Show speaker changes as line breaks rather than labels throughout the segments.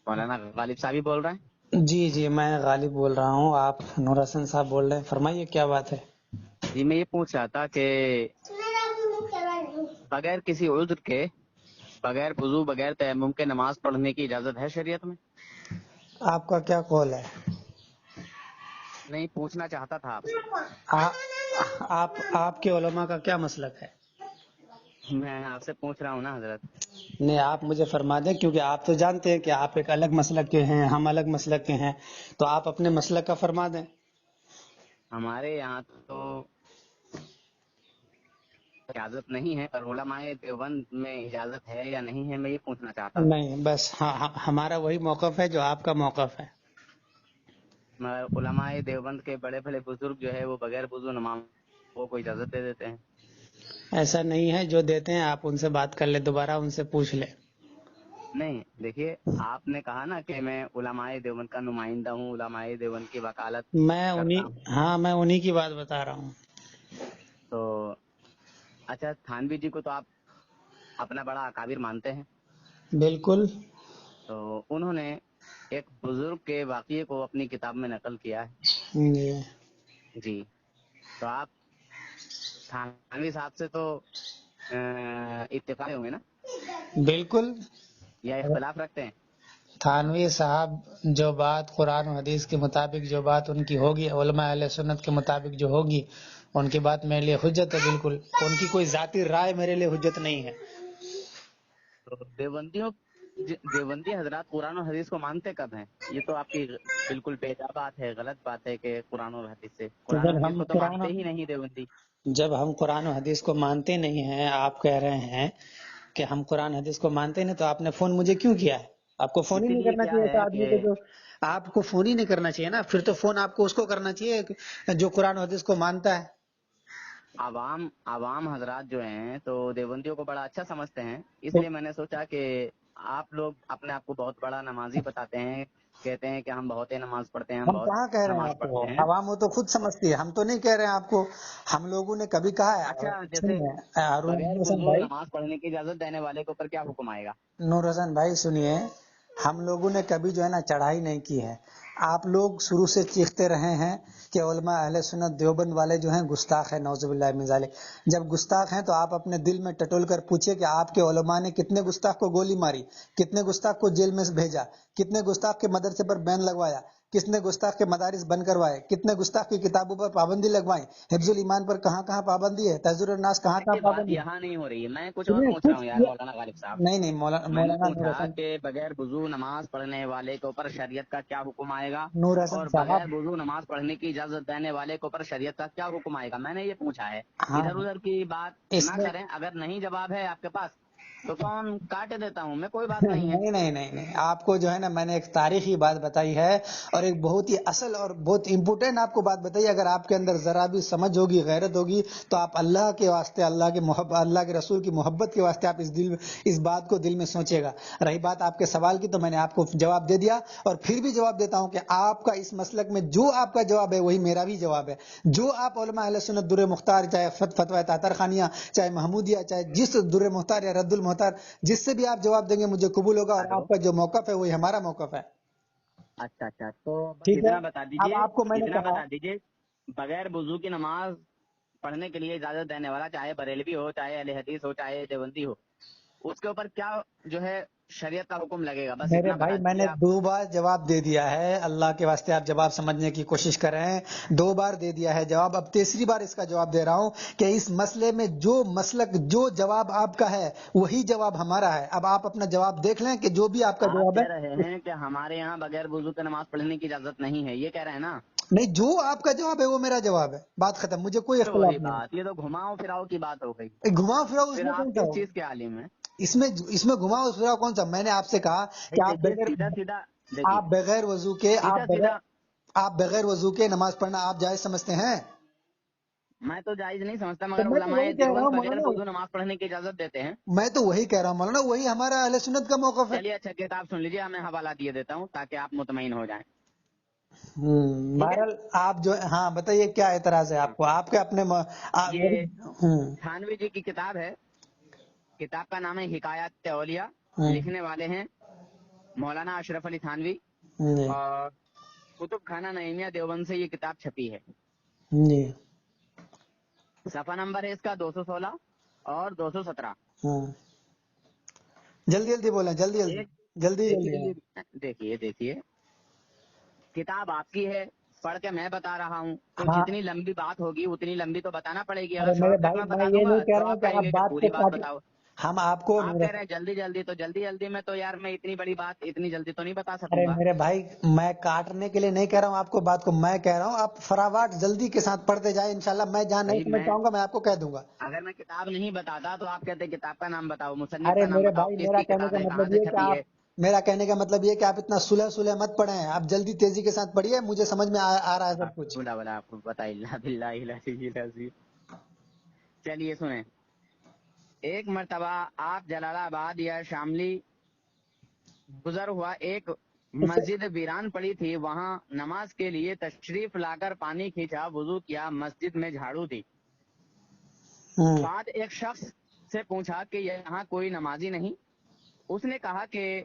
مولانا غالب صاحب ہی بول رہے ہیں؟
جی جی میں غالب بول رہا ہوں. آپ نور حسن صاحب بول رہے ہیں, فرمائیے کیا بات ہے.
جی میں یہ پوچھ رہا تھا کہ بغیر کسی عذر کے، بغیر وضو، بغیر تیمم کے نماز پڑھنے کی اجازت ہے شریعت میں؟
آپ کا کیا قول ہے؟
نہیں، پوچھنا چاہتا تھا آپ سے.
آپ کے علماء کا کیا مسلک ہے؟
میں آپ سے پوچھ رہا ہوں نا حضرت.
نہیں, آپ مجھے فرما دیں, کیونکہ آپ تو جانتے ہیں کہ آپ ایک الگ مسلک کے ہیں, ہم الگ مسلک کے ہیں, تو آپ اپنے مسلک کا فرما دیں.
ہمارے یہاں تو اجازت نہیں ہے، پر علماء دیوبند میں اجازت ہے یا نہیں ہے، میں یہ پوچھنا چاہتا تھا.
نہیں, بس ہمارا وہی موقف ہے جو آپ کا موقف ہے.
مگر علماء دیوبند کے بڑے بڑے بزرگ جو ہے وہ بغیر وضو نماز کو اجازت دے دیتے ہیں.
ایسا نہیں ہے, جو دیتے ہیں آپ ان سے بات کر لیں, دوبارہ ان سے پوچھ لیں.
نہیں دیکھیے، آپ نے کہا نا کہ میں علماء دیوبند کا نمائندہ ہوں، علماء دیوبند کی وکالت کرتا ہوں.
میں انہی کی بات بتا رہا ہوں.
تو اچھا، تھانوی جی کو تو آپ اپنا بڑا اکابر مانتے ہیں.
بالکل.
تو انہوں نے ایک بزرگ کے واقعے کو اپنی کتاب میں نقل کیا ہے.
جی
جی، تو آپ تھانوی صاحب سے تو اتفاق ہوں گے نا،
بالکل.
یا اختلاف رکھتے ہیں؟
تھانوی صاحب جو بات قرآن و حدیث کے مطابق جو بات ان کی ہوگی, علماء اہل سنت کے مطابق جو ہوگی, ان کی بات میرے لیے حجت ہے. بالکل, ان کی کوئی ذاتی رائے میرے لیے حجت نہیں ہے.
تو دیوبندی حضرات قرآن و حدیث کو مانتے کب ہیں؟ یہ تو آپ کی بالکل بیجا بات ہے، غلط بات ہے کہ قرآن و حدیث سے،
تو
قرآن و حدیث کو تو مانتے ہی نہیں دیوبندی.
جب ہم قرآن و حدیث کو مانتے نہیں ہیں, آپ کہہ رہے ہیں کہ ہم قرآن حدیث کو مانتے نہیں, تو آپ نے فون مجھے کیوں کیا ہے؟ آپ کو فون ہی
اسی
نہیں
لیے
کرنا
کیا
چاہیے
ہے
تھا آدمی
کہ
کو. جو آپ کو فون ہی نہیں کرنا چاہیے نا, پھر تو فون آپ کو اس کو کرنا چاہیے جو قرآن و حدیث کو مانتا ہے.
عوام حضرات جو ہیں تو دیوبندیوں کو بڑا اچھا سمجھتے ہیں، اس
تو
لیے میں نے سوچا کہ آپ لوگ اپنے آپ کو بہت بڑا نمازی بتاتے ہیں، کہتے ہیں کہ ہم بہت نماز پڑھتے ہیں، ہم
ہم
بہت
کہاں کہہ رہے ہیں
نماز
آپ کو,
پڑھتے ہیں.
عوام وہ تو خود سمجھتی ہے, ہم تو نہیں کہہ رہے ہیں آپ کو. ہم لوگوں نے کبھی کہا ہے؟
اچھا، جیسے
سنیے ہارون
بغیر
حسین
وضو
بھائی,
نماز پڑھنے کی اجازت دینے والے کے اوپر کیا حکم آئے گا؟
نور حسن بھائی سنیے, ہم لوگوں نے کبھی جو ہے نا چڑھائی نہیں کی ہے. آپ لوگ شروع سے چیختے رہے ہیں کہ علماء اہل سنت دیوبند والے جو ہیں گستاخ ہیں, نعوذ باللہ من ذالک. جب گستاخ ہیں تو آپ اپنے دل میں ٹٹول کر پوچھئے کہ آپ کے علماء نے کتنے گستاخ کو گولی ماری, کتنے گستاخ کو جیل میں بھیجا, کتنے گستاخ کے مدرسے پر بین لگوایا, کس نے گستاخ کے مدارس بند کروائے, کتنے گستاخ کی کتابوں پر پابندی لگوائی, حفظ الایمان پر کہاں کہاں پابندی ہے, تحذیر الناس کہاں کہاں
یہ بات
پابندی ہے.
یہاں نہیں ہو رہی ہے، میں کچھ اور
سنیے
پوچھ رہا
کچھ
ہوں یار مولانا غالب صاحب.
نہیں نہیں,
میں نے
مولانا نور
پوچھا
حسن,
کہ بغیر وضو نماز پڑھنے والے کے اوپر شریعت کا کیا حکم آئے گا،
نور حسن
اور
صاحب.
بغیر وضو نماز پڑھنے کی اجازت دینے والے کے اوپر شریعت کا کیا حکم آئے گا، میں نے یہ پوچھا ہے.
ہاں,
ادھر ادھر کی بات
اس
نہ
میں
کریں. اگر نہیں جواب ہے آپ کے پاس تو فون کاٹ دیتا ہوں میں، کوئی بات نہیں ہے.
نہیں نہیں نہیں نہیں, آپ کو جو ہے نا میں نے ایک تاریخی بات بتائی ہے, اور ایک بہت ہی اصل اور بہت امپورٹنٹ آپ کو بات بتائی. اگر آپ کے اندر ذرا بھی سمجھ ہوگی, غیرت ہوگی, تو آپ اللہ کے واسطے, اللہ کے محبت, اللہ کے رسول کی محبت کے واسطے آپ اس بات کو دل میں سوچے گا. رہی بات آپ کے سوال کی, تو میں نے آپ کو جواب دے دیا, اور پھر بھی جواب دیتا ہوں کہ آپ کا اس مسلک میں جو آپ کا جواب ہے وہی میرا بھی جواب ہے. جو آپ علماء اہل سنت در مختار, چاہے فتویٰ تاتر خانیہ, چاہے محمودیہ, چاہے جس در مختار یا رد المختار, جس سے بھی آپ جواب دیں گے مجھے قبول ہوگا, اور
ہلو،
آپ کا جو موقف ہے وہی ہمارا موقف ہے.
اچھا اچھا، تو بس
ٹھیک ہے,
اتنا بتا
اب
دیجئے،
آپ کو میں نے
اتنا
کہا,
بتا دیجئے بغیر وضو کی نماز پڑھنے کے لیے اجازت دینے والا، چاہے بریلوی ہو، چاہے اہل حدیث ہو، چاہے دیوبندی ہو، اس کے اوپر کیا جو ہے شریعت کا حکم لگے گا، بس
میرے
اتنا بتا
بھائی میں
دیجئے
نے
آپ.
2 بار جواب دے دیا ہے, اللہ کے واسطے آپ جواب سمجھنے کی کوشش کر رہے ہیں. 2 بار دے دیا ہے جواب, اب تیسری بار اس کا جواب دے رہا ہوں کہ اس مسئلے میں جو مسلک, جو جواب آپ کا ہے وہی جواب ہمارا ہے. اب آپ اپنا جواب دیکھ لیں کہ جو بھی آپ کا
آپ
جواب
کہہ رہے
ہے.
ہیں کہ ہمارے یہاں بغیر وضو کے نماز پڑھنے کی اجازت نہیں ہے، یہ کہہ رہے ہیں نا؟
نہیں, جو آپ کا جواب ہے وہ میرا جواب ہے, بات ختم, مجھے کوئی
پھر وہی
اختلاف نہیں
بات، یہ تو گھماؤ پھراؤ کی بات ہو گئی.
ہے. گھماؤ پھراؤ اس
پھر
میں کون
آپ
سا
کس
ہوگا؟
چیز کے عالم ہیں؟
اس میں گھماؤ پھراؤ کون سا؟ میں نے آپ سے کہا کہ
بھائی دیکھیے، سیدھا سیدھا دیکھیے،
آپ بغیر وضو کے,
سیدھا سیدھا.
آپ بغیر وضو کے نماز پڑھنا آپ جائز سمجھتے ہیں؟
میں تو جائز نہیں سمجھتا،
تو
مگر
میں تو
علماء
وہی کہہ رہا
دیوبند
ہوں
بغیر
مولانا,
وضو نماز پڑھنے کی اجازت دیتے ہیں.
میں تو وہی کہہ رہا ہوں مولانا, وہی ہمارا اہل سنت کا موقف ہے.
چلیے اچھا، کتاب سن لیجیے، میں حوالہ دیے دیتا ہوں تاکہ آپ مطمئن ہو جائیں. ٹھیک ہے.
بہرحال آپ جو, ہاں بتائیے کیا اعتراض ہے
ہاں،
آپ کو, آپ کے اپنے
یہ تھانوی جی کی کتاب ہے، کتاب کا نام ہے حکایات اولیاء، لکھنے والے ہیں مولانا اشرف علی تھانوی
جی
اور کتب خانہ نعیمیہ دیوبند سے یہ کتاب چھپی ہے.
جی
صفحہ نمبر ہے اس کا 216 اور 217.
ہاں جلدی جلدی بولیں جلدی جلدی
ایک
جلدی
دیکھیے
جلدی.
دیکھیے کتاب آپ کی ہے, پڑھ کے میں بتا رہا ہوں, تو
ہاں
جتنی لمبی بات ہوگی اتنی لمبی تو بتانا پڑے گی. اگر
ارے میرے
شارٹ کٹ
بھائی
میں
میں
بتا
یہ
دوں گا
نہیں کہہ
تو
رہا ہوں
آپ
کہ
کہیں
آپ
گے کہ
بات
پوری
کو
بات
کاٹ.
بتاؤ.
ہم آپ کو
آپ کہہ رہے ہیں جلدی جلدی, تو جلدی جلدی میں تو یار میں اتنی بڑی بات اتنی جلدی تو نہیں بتا سکوں
ارے
گا.
میرے بھائی میں کاٹنے کے لیے نہیں کہہ رہا ہوں آپ کو بات کو, میں کہہ رہا ہوں آپ فراوٹ جلدی کے ساتھ پڑھتے جائیں, انشاءاللہ میں جہاں نہیں
بھائی
سمجھ
میں
پاؤں گا میں آپ کو کہہ دوں گا.
اگر میں کتاب نہیں بتاتا تو آپ کہتے کتاب کا نام بتاؤ, مصنف
ارے
کا نام
میرے
بتاؤ,
بھائی
کس کی کتاب ہے, کہاں سے چھپی ہے.
میرا کہنے کا مطلب یہ کہ آپ اتنا سلح سلح مت پڑھیں, آپ جلدی تیزی کے ساتھ پڑھیے, مجھے سمجھ میں آ رہا ہے سب کچھ.
بولا بولا آپ کو بتائی اللہ باللہ العلی العظیم. چلیے سنیں. ایک مرتبہ آپ جلال آباد یا شاملی گزر ہوا, ایک مسجد ویران پڑی تھی, وہاں نماز کے لیے تشریف لا کر پانی کھینچا, وضو کیا, مسجد میں جھاڑو دی.
ہوں
بعد ایک شخص سے پوچھا کہ یہاں کوئی نمازی نہیں. اس نے کہا کہ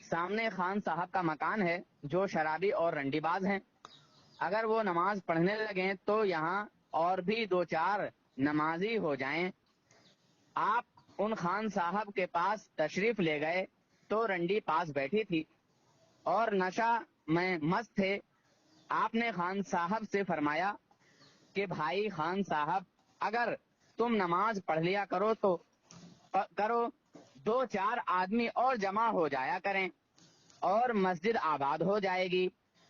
سامنے خان صاحب کا مکان ہے جو شرابی اور رنڈی باز ہیں, اگر وہ نماز پڑھنے لگیں تو یہاں اور بھی 2-4 نمازی ہو جائیں. آپ ان خان صاحب کے پاس تشریف لے گئے تو رنڈی پاس بیٹھی تھی اور نشہ میں مست تھے. آپ نے خان صاحب سے فرمایا کہ بھائی خان صاحب, اگر تم نماز پڑھ لیا کرو تو کرو, 2-4 آدمی اور جمع ہو جایا کریں اور مسجد آباد ہو جائے گی.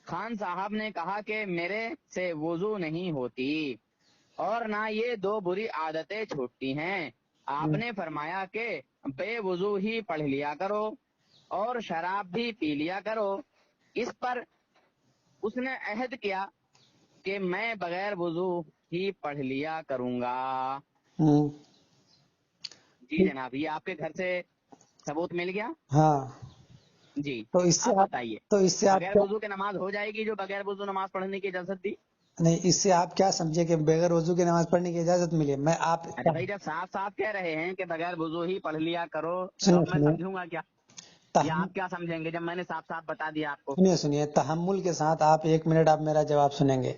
خان صاحب نے کہا کہ میرے سے وضو نہیں ہوتی اور نہ یہ 2 بری عادتیں چھوٹتی ہیں. آپ نے فرمایا کہ بے وضو ہی پڑھ لیا کرو اور شراب بھی پی لیا کرو. اس پر اس نے عہد کیا کہ میں بغیر وضو ہی پڑھ لیا کروں گا.
ہوں
جی جناب, یہ آپ کے گھر سے ثبوت مل گیا.
ہاں
جی
تو اس سے
اب
آپ
بتائیے,
تو اس سے آپ
بغیر
کیا
وضو کے نماز ہو جائے گی جو بغیر وضو نماز پڑھنے کی اجازت دی.
نہیں, اس سے آپ کیا سمجھے کہ بغیر وضو کی نماز پڑھنے کی اجازت ملی. میں آپ
ارے بھائی جب صاف صاف کہہ رہے ہیں کہ بغیر وضو ہی پڑھ لیا کرو تو
سنیے
اب میں
سنیے
سمجھوں گا کیا, یا
تحم-
آپ کیا سمجھیں گے جب میں نے صاف صاف بتا دیا آپ کو.
سنیے تحمل کے ساتھ آپ 1 منٹ آپ میرا جواب سنیں گے.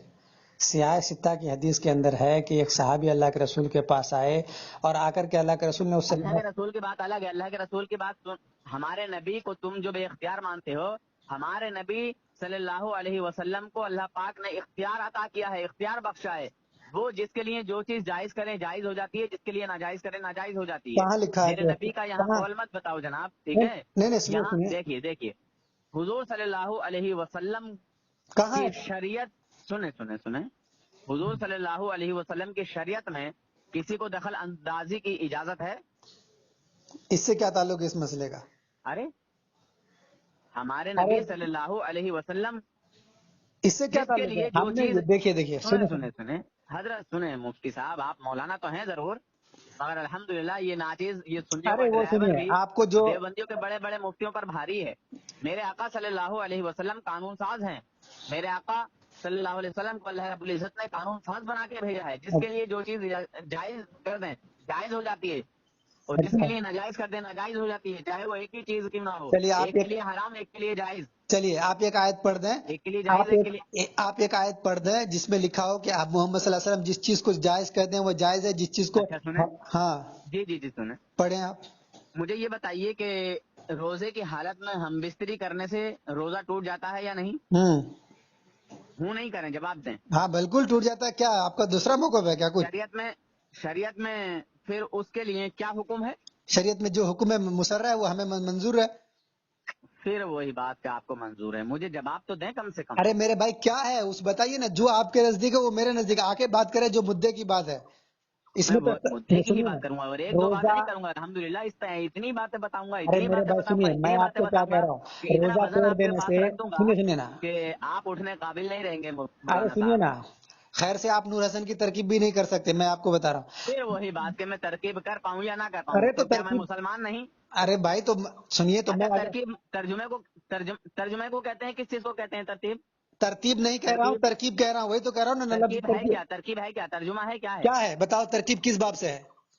سیاہ ستہ کی حدیث کے اندر ہے کہ ایک صحابی اللہ کے رسول کے پاس آئے اور آ کر کے اللہ کے رسول نے اس سے
اللہ کے رسول کی بات الگ ہے, اللہ کے رسول کی بات ہمارے نبی کو تم جو بے اختیار مانتے ہو, ہمارے نبی صلی اللہ علیہ وسلم کو اللہ پاک نے اختیار عطا کیا ہے, اختیار بخشا ہے. وہ جس کے لیے جو چیز جائز کریں جائز ہو جاتی ہے, جس کے لیے ناجائز کریں ناجائز ہو جاتی ہے.
کہاں لکھا ہے
میرے
کہ
نبی کا یہاں
کہاں
قول مت بتاؤ جناب, ٹھیک
نہیں
ہے.
نہیں نہیں, سنیے
یہاں
سنیے
دیکھیے حضور صلی اللہ علیہ وسلم
کہاں
کی
ہے.
شریعت, سنیں حضور صلی اللہ علیہ وسلم کی شریعت میں کسی کو دخل اندازی کی اجازت ہے.
اس سے کیا تعلق ہے اس مسئلے کا.
ارے ہمارے
ارے
نبی صلی اللہ علیہ وسلم
اس سے کیا
جس کے
تعلق ہے,
لیے جو
ہم نے
چیز,
دیکھیے
سنیں حضرت, سنیں مفتی صاحب, آپ مولانا تو ہیں ضرور, مگر الحمدللہ یہ ناچیز یہ سننے
ارے
کا
وہ
ڈرائیور
سنیے
بھی
آپ کو جو
دیوبندیوں کے بڑے بڑے مفتیوں پر بھاری ہے. میرے آقا صلی اللہ علیہ وسلم قانون ساز ہیں. میرے آقا صلی اللہ علیہ وسلم کو اللہ رب العزت نے قانون ساز بنا کے بھیجا ہے. جس کے لیے جو چیز جائز کر دیں جائز ہو جاتی ہے, اور جس کے
اچھا
لیے ناجائز کر دیں ناجائز ہو جاتی ہے, چاہے وہ ایک ہی چیز کیوں نہ ہو,
چلیے
ایک کے لیے حرام ایک کے لیے جائز,
آپ ایک آیت پڑھ دیں.
ایک کے لیے جائز ایک کے لیے.
آپ ایک آیت پڑھ دیں جس میں لکھا ہو کہ آپ محمد صلی اللہ علیہ وسلم جس چیز کو جائز کر دیں وہ جائز ہے, جس چیز کو.
اچھا سنیں,
ہاں
جی سنیں.
پڑھیں آپ.
مجھے یہ بتائیے کہ روزے کی حالت میں ہم بستری کرنے سے روزہ ٹوٹ جاتا ہے یا نہیں؟
ہوں
ہوں نہیں کریں, جواب دیں.
ہاں بالکل ٹوٹ جاتا ہے. کیا آپ کا دوسرا موقف ہے کیا کچھ.
شریعت میں پھر اس کے لیے کیا حکم ہے؟
شریعت میں جو حکم ہے مسرہ ہے وہ ہمیں منظور ہے.
پھر وہی بات کہ آپ کو منظور ہے, مجھے جواب تو دیں کم سے کم.
ارے میرے بھائی کیا ہے اس بتائیے نا, جو آپ کے نزدیک ہے وہ میرے نزدیک, آ کے بات کرے جو مدعے کی بات ہے. اس
میں
میں تو
مدعے کی ہی
سنیے نا,
بات کروں گا اور 1-2 باتیں
روزہ.
نہیں کروں گا. الحمدللہ اتنی باتیں بتاؤں گا,
ارے
اتنی
میرے
باتیں
بھائی
بتاؤں گا,
سنیے, میں
اتنی
آپ
باتیں
کو کیا
بتاؤں
کہہ
گا
رہا ہوں,
کہ اتنا
روزہ
وزن
توڑ
آپ کے
دینے
پاس
سے.
رکھ دوں گا
سنیے نا,
کہ آپ اٹھنے قابل نہیں رہیں گے
ارے
مولانا
سنیے
صاحب.
نا, خیر سے آپ نور حسن کی ترکیب بھی نہیں کر سکتے, میں آپ کو بتا رہا ہوں.
پھر وہی بات کہ میں ترکیب کر پاؤں یا نہ کر پاؤں,
ارے تو
تو کیا میں
ترکیب,
مسلمان نہیں؟
ارے بھائی تو سنیے تو
اچھا
میں اگر
ترکیب, ترجمے کو کہتے ہیں, کس چیز کو کہتے ہیں ترتیب؟
ترتیب نہیں کہہ رہا ہوں,
ترکیب
ترکیب کہہ رہا ہوں, وہی تو کہہ رہا ہوں نا لفظ
ترکیب ہے
ترکیب.
کیا, ترکیب ہے کیا, ترجمہ ہے کیا ہے؟
کیا ہے بتاؤ, ترکیب کس باب سے ہے.